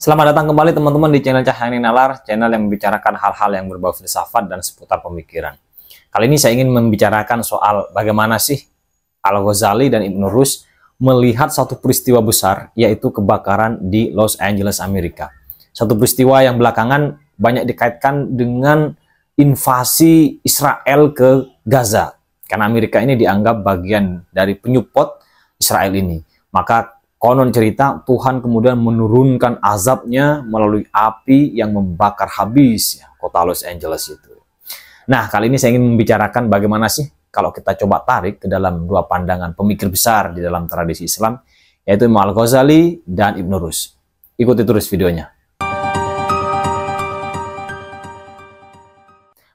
Selamat datang kembali teman-teman di channel Cahayani Nalar, channel yang membicarakan hal-hal yang berbau filsafat dan seputar pemikiran. Kali ini saya ingin membicarakan soal bagaimana sih Al-Ghazali dan Ibn Rus melihat satu peristiwa besar, yaitu kebakaran di Los Angeles, Amerika. Satu peristiwa yang belakangan banyak dikaitkan dengan invasi Israel ke Gaza, karena Amerika ini dianggap bagian dari penyupport Israel ini. Maka konon cerita Tuhan kemudian menurunkan azabnya melalui api yang membakar habis kota Los Angeles itu. Nah, kali ini saya ingin membicarakan bagaimana sih kalau kita coba tarik ke dalam dua pandangan pemikir besar di dalam tradisi Islam, yaitu Imam Al-Ghazali dan Ibn Rus. Ikuti terus videonya.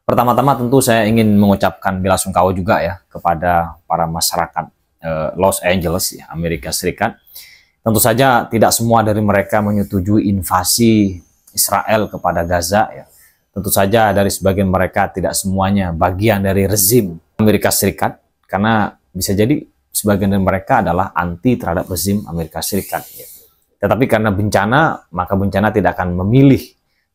Pertama-tama tentu saya ingin mengucapkan bela sungkawa juga ya kepada para masyarakat Los Angeles, Amerika Serikat. Tentu saja tidak semua dari mereka menyetujui invasi Israel kepada Gaza ya. Tentu saja dari sebagian mereka tidak semuanya bagian dari rezim Amerika Serikat, karena bisa jadi sebagian dari mereka adalah anti terhadap rezim Amerika Serikat ya. Tetapi karena bencana, maka bencana tidak akan memilih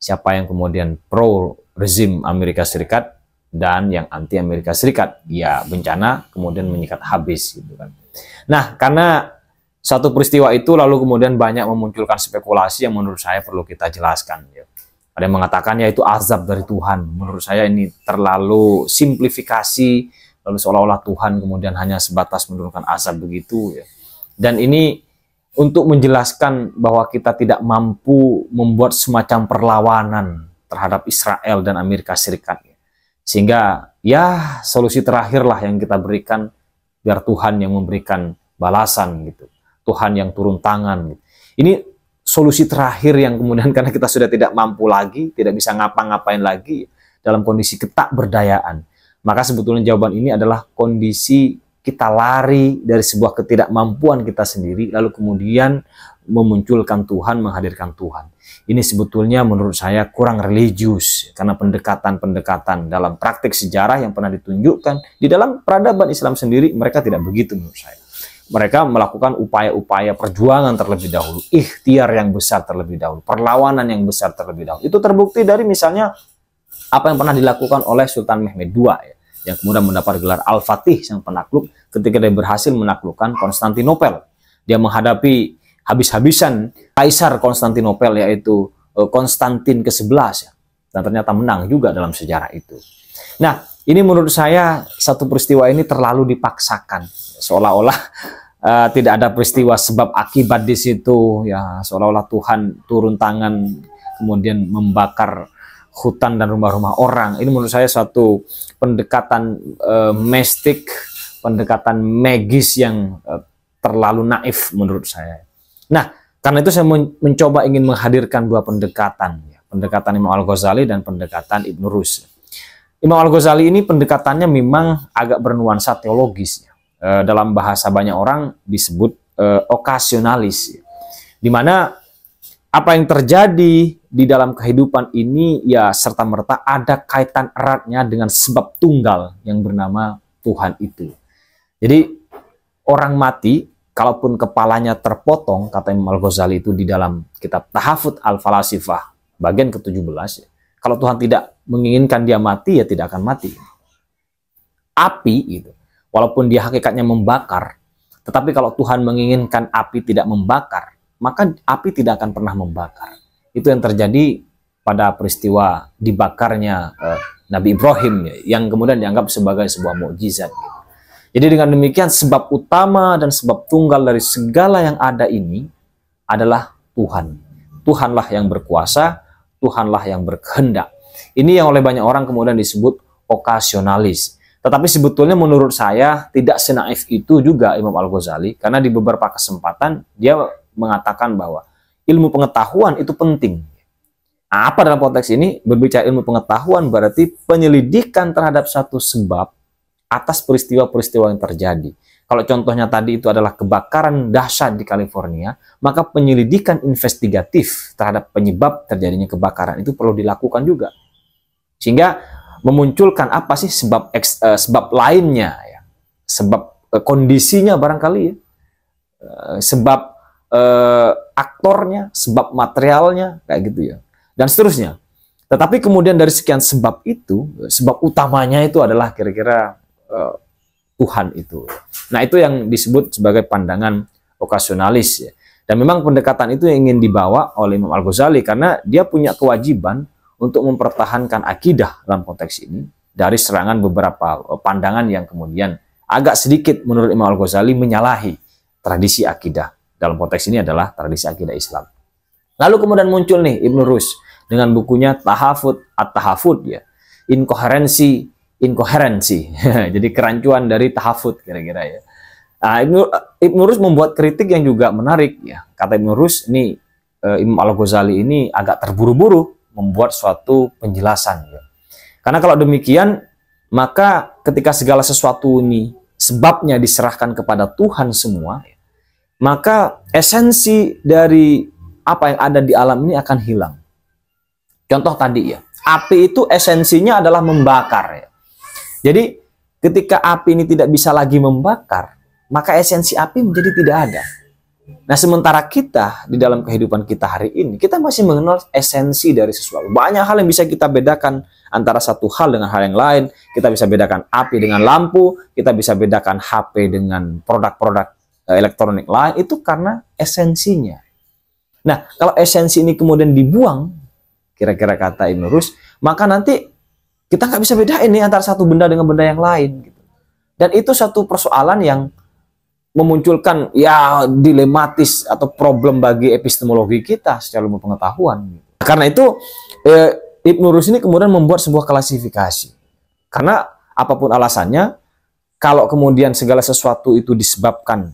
siapa yang kemudian pro rezim Amerika Serikat dan yang anti Amerika Serikat. Ya, bencana kemudian menyikat habis gitu kan. Nah, karena satu peristiwa itu lalu kemudian banyak memunculkan spekulasi yang menurut saya perlu kita jelaskan ya. Ada yang mengatakan ya itu azab dari Tuhan. Menurut saya ini terlalu simplifikasi, lalu seolah-olah Tuhan kemudian hanya sebatas menurunkan azab begitu ya. Dan ini untuk menjelaskan bahwa kita tidak mampu membuat semacam perlawanan terhadap Israel dan Amerika Serikat. Sehingga ya solusi terakhirlah yang kita berikan biar Tuhan yang memberikan balasan gitu. Tuhan yang turun tangan. Ini solusi terakhir yang kemudian karena kita sudah tidak mampu lagi, tidak bisa ngapa-ngapain lagi dalam kondisi ketakberdayaan. Maka sebetulnya jawaban ini adalah kondisi kita lari dari sebuah ketidakmampuan kita sendiri, lalu kemudian memunculkan Tuhan, menghadirkan Tuhan. Ini sebetulnya menurut saya kurang religius, karena pendekatan-pendekatan dalam praktik sejarah yang pernah ditunjukkan di dalam peradaban Islam sendiri, mereka tidak begitu menurut saya. Mereka melakukan upaya-upaya perjuangan terlebih dahulu, ikhtiar yang besar terlebih dahulu, perlawanan yang besar terlebih dahulu. Itu terbukti dari misalnya apa yang pernah dilakukan oleh Sultan Mehmed II ya, yang kemudian mendapat gelar Al-Fatih, sang penakluk, ketika dia berhasil menaklukkan Konstantinopel. Dia menghadapi habis-habisan Kaisar Konstantinopel, yaitu Konstantin ke-11 ya, dan ternyata menang juga dalam sejarah itu. Nah, ini menurut saya satu peristiwa ini terlalu dipaksakan, seolah-olah tidak ada peristiwa sebab akibat di situ ya, seolah-olah Tuhan turun tangan kemudian membakar hutan dan rumah-rumah orang. Ini menurut saya suatu pendekatan mistik, pendekatan magis yang terlalu naif menurut saya. Nah, karena itu saya mencoba ingin menghadirkan dua pendekatan ya, pendekatan Imam Al-Ghazali dan pendekatan Ibn Rus. Imam Al-Ghazali ini pendekatannya memang agak bernuansa teologis ya. Dalam bahasa banyak orang disebut okasionalis ya. Dimana apa yang terjadi di dalam kehidupan ini ya serta-merta ada kaitan eratnya dengan sebab tunggal yang bernama Tuhan itu. Jadi orang mati, kalaupun kepalanya terpotong, kata Imam Al-Ghazali itu di dalam kitab Tahafut Al-Falasifah bagian ke-17 ya, kalau Tuhan tidak menginginkan dia mati, ya tidak akan mati. Api itu, walaupun dia hakikatnya membakar, tetapi kalau Tuhan menginginkan api tidak membakar, maka api tidak akan pernah membakar. Itu yang terjadi pada peristiwa dibakarnya Nabi Ibrahim yang kemudian dianggap sebagai sebuah mukjizat. Jadi dengan demikian sebab utama dan sebab tunggal dari segala yang ada ini adalah Tuhan. Tuhanlah yang berkuasa, Tuhanlah yang berkehendak. Ini yang oleh banyak orang kemudian disebut okasionalis. Tetapi sebetulnya menurut saya tidak senaif itu juga Imam Al-Ghazali, karena di beberapa kesempatan dia mengatakan bahwa ilmu pengetahuan itu penting. Nah, apa dalam konteks ini? Berbicara ilmu pengetahuan berarti penyelidikan terhadap satu sebab atas peristiwa-peristiwa yang terjadi. Kalau contohnya tadi itu adalah kebakaran dahsyat di California, maka penyelidikan investigatif terhadap penyebab terjadinya kebakaran itu perlu dilakukan juga. Sehingga memunculkan apa sih sebab lainnya ya. Sebab kondisinya barangkali ya. Sebab aktornya, sebab materialnya, kayak gitu ya, dan seterusnya. Tetapi kemudian dari sekian sebab itu, sebab utamanya itu adalah kira-kira Tuhan itu. Nah, itu yang disebut sebagai pandangan okasionalis ya. Dan memang pendekatan itu yang ingin dibawa oleh Imam Al-Ghazali karena dia punya kewajiban untuk mempertahankan akidah dalam konteks ini dari serangan beberapa pandangan yang kemudian agak sedikit menurut Imam Al-Ghazali menyalahi tradisi akidah. Dalam konteks ini adalah tradisi akidah Islam. Lalu kemudian muncul nih Ibn Rus dengan bukunya Tahafut At-Tahafut ya. Inkoherensi. Jadi kerancuan dari tahafut kira-kira ya. Nah, Ibn Rus membuat kritik yang juga menarik ya. Kata Ibn Rus, ini Imam Al-Ghazali ini agak terburu-buru membuat suatu penjelasan ya. Karena kalau demikian, maka ketika segala sesuatu ini sebabnya diserahkan kepada Tuhan semua, maka esensi dari apa yang ada di alam ini akan hilang. Contoh tadi ya, api itu esensinya adalah membakar ya. Jadi ketika api ini tidak bisa lagi membakar, maka esensi api menjadi tidak ada. Nah, sementara kita di dalam kehidupan kita hari ini, kita masih mengenal esensi dari sesuatu. Banyak hal yang bisa kita bedakan antara satu hal dengan hal yang lain. Kita bisa bedakan api dengan lampu, kita bisa bedakan HP dengan produk-produk elektronik lain, itu karena esensinya. Nah, kalau esensi ini kemudian dibuang, kira-kira kata Ibn Rus, maka nanti kita nggak bisa bedain nih antara satu benda dengan benda yang lain. Dan itu satu persoalan yang memunculkan ya dilematis atau problem bagi epistemologi kita secara ilmu pengetahuan. Karena itu Ibn Rus ini kemudian membuat sebuah klasifikasi. Karena apapun alasannya, kalau kemudian segala sesuatu itu disebabkan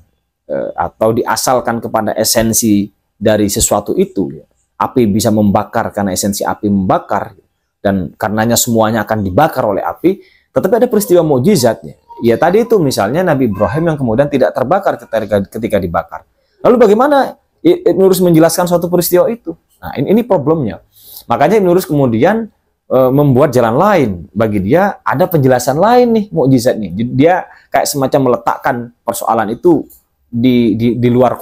atau diasalkan kepada esensi dari sesuatu itu, ya, api bisa membakar karena esensi api membakar, dan karenanya semuanya akan dibakar oleh api, tetapi ada peristiwa mukjizatnya. Ya tadi itu misalnya Nabi Ibrahim yang kemudian tidak terbakar ketika dibakar. Lalu bagaimana Ibn Rus menjelaskan suatu peristiwa itu? Nah, ini problemnya. Makanya Ibn Rus kemudian membuat jalan lain. Bagi dia ada penjelasan lain nih, mukjizat nih. Dia kayak semacam meletakkan persoalan itu di luar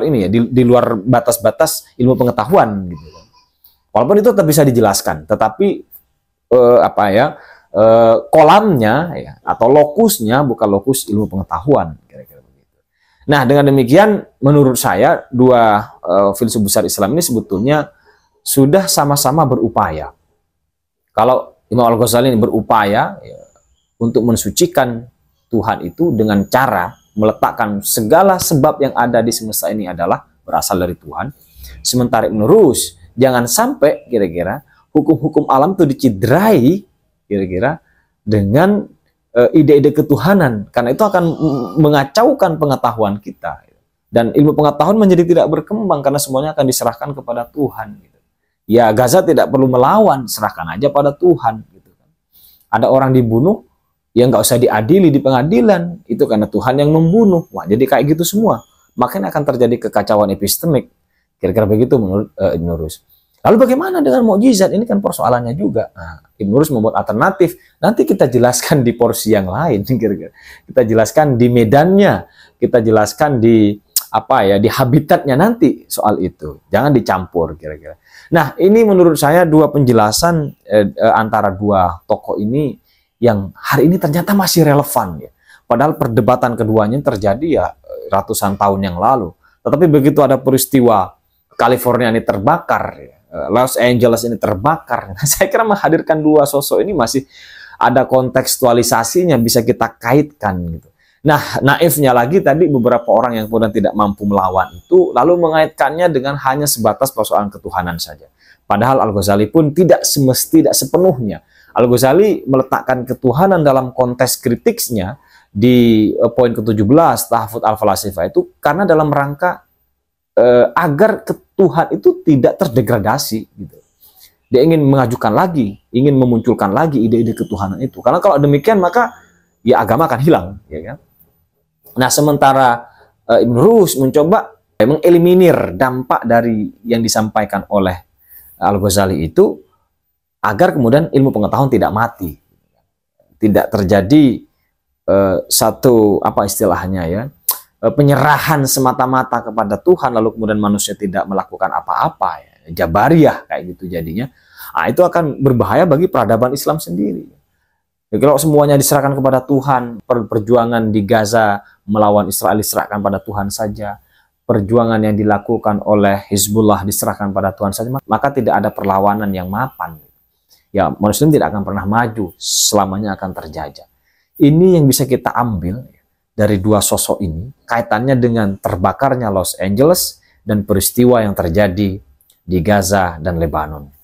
ini ya, di luar batas-batas ilmu pengetahuan gitu. Walaupun itu tetap bisa dijelaskan, tetapi kolamnya ya, atau lokusnya bukan lokus ilmu pengetahuan, kira-kira begitu. Nah, dengan demikian menurut saya dua filsuf besar Islam ini sebetulnya sudah sama-sama berupaya. Kalau Imam Al-Ghazali ini berupaya ya, untuk mensucikan Tuhan itu dengan cara meletakkan segala sebab yang ada di semesta ini adalah berasal dari Tuhan. Sementara Ibn Rus jangan sampai kira-kira hukum-hukum alam itu dicidrai kira-kira dengan ide-ide ketuhanan, karena itu akan mengacaukan pengetahuan kita, dan ilmu pengetahuan menjadi tidak berkembang karena semuanya akan diserahkan kepada Tuhan. Ya, Gaza tidak perlu melawan, serahkan aja pada Tuhan. Ada orang dibunuh, ya nggak usah diadili di pengadilan, itu karena Tuhan yang membunuh. Wah, jadi kayak gitu semua, makanya akan terjadi kekacauan epistemik, kira-kira begitu menurut Ibn Rus. Lalu bagaimana dengan mukjizat? Ini kan persoalannya juga. Nah, Ibn Rus membuat alternatif. Nanti kita jelaskan di porsi yang lain. Kira-kira. Kita jelaskan di medannya. Kita jelaskan di di habitatnya nanti soal itu. Jangan dicampur kira-kira. Nah, ini menurut saya dua penjelasan antara dua tokoh ini yang hari ini ternyata masih relevan ya. Padahal perdebatan keduanya terjadi ya ratusan tahun yang lalu. Tetapi begitu ada peristiwa California ini terbakar ya, Los Angeles ini terbakar. Saya kira menghadirkan dua sosok ini masih ada kontekstualisasinya, bisa kita kaitkan gitu. Nah, naifnya lagi tadi beberapa orang yang kemudian tidak mampu melawan itu lalu mengaitkannya dengan hanya sebatas persoalan ketuhanan saja. Padahal Al-Ghazali pun tidak sepenuhnya. Al-Ghazali meletakkan ketuhanan dalam konteks kritiknya di poin ke-17 Tahafut Al-Falasifah itu karena dalam rangka agar Tuhan itu tidak terdegradasi gitu. Dia ingin mengajukan lagi, ingin memunculkan lagi ide-ide ketuhanan itu. Karena kalau demikian maka ya agama akan hilang, ya kan? Nah, sementara Ibn Rus mencoba mengeliminir dampak dari yang disampaikan oleh Al-Ghazali itu agar kemudian ilmu pengetahuan tidak mati. Tidak terjadi satu istilahnya ya, penyerahan semata-mata kepada Tuhan, lalu kemudian manusia tidak melakukan apa-apa, ya, Jabariyah kayak gitu jadinya, itu akan berbahaya bagi peradaban Islam sendiri. Ya, kalau semuanya diserahkan kepada Tuhan, perjuangan di Gaza melawan Israel diserahkan pada Tuhan saja, perjuangan yang dilakukan oleh Hizbullah diserahkan pada Tuhan saja, maka tidak ada perlawanan yang mapan. Ya, manusia tidak akan pernah maju, selamanya akan terjajah. Ini yang bisa kita ambil dari dua sosok ini, kaitannya dengan terbakarnya Los Angeles dan peristiwa yang terjadi di Gaza dan Lebanon.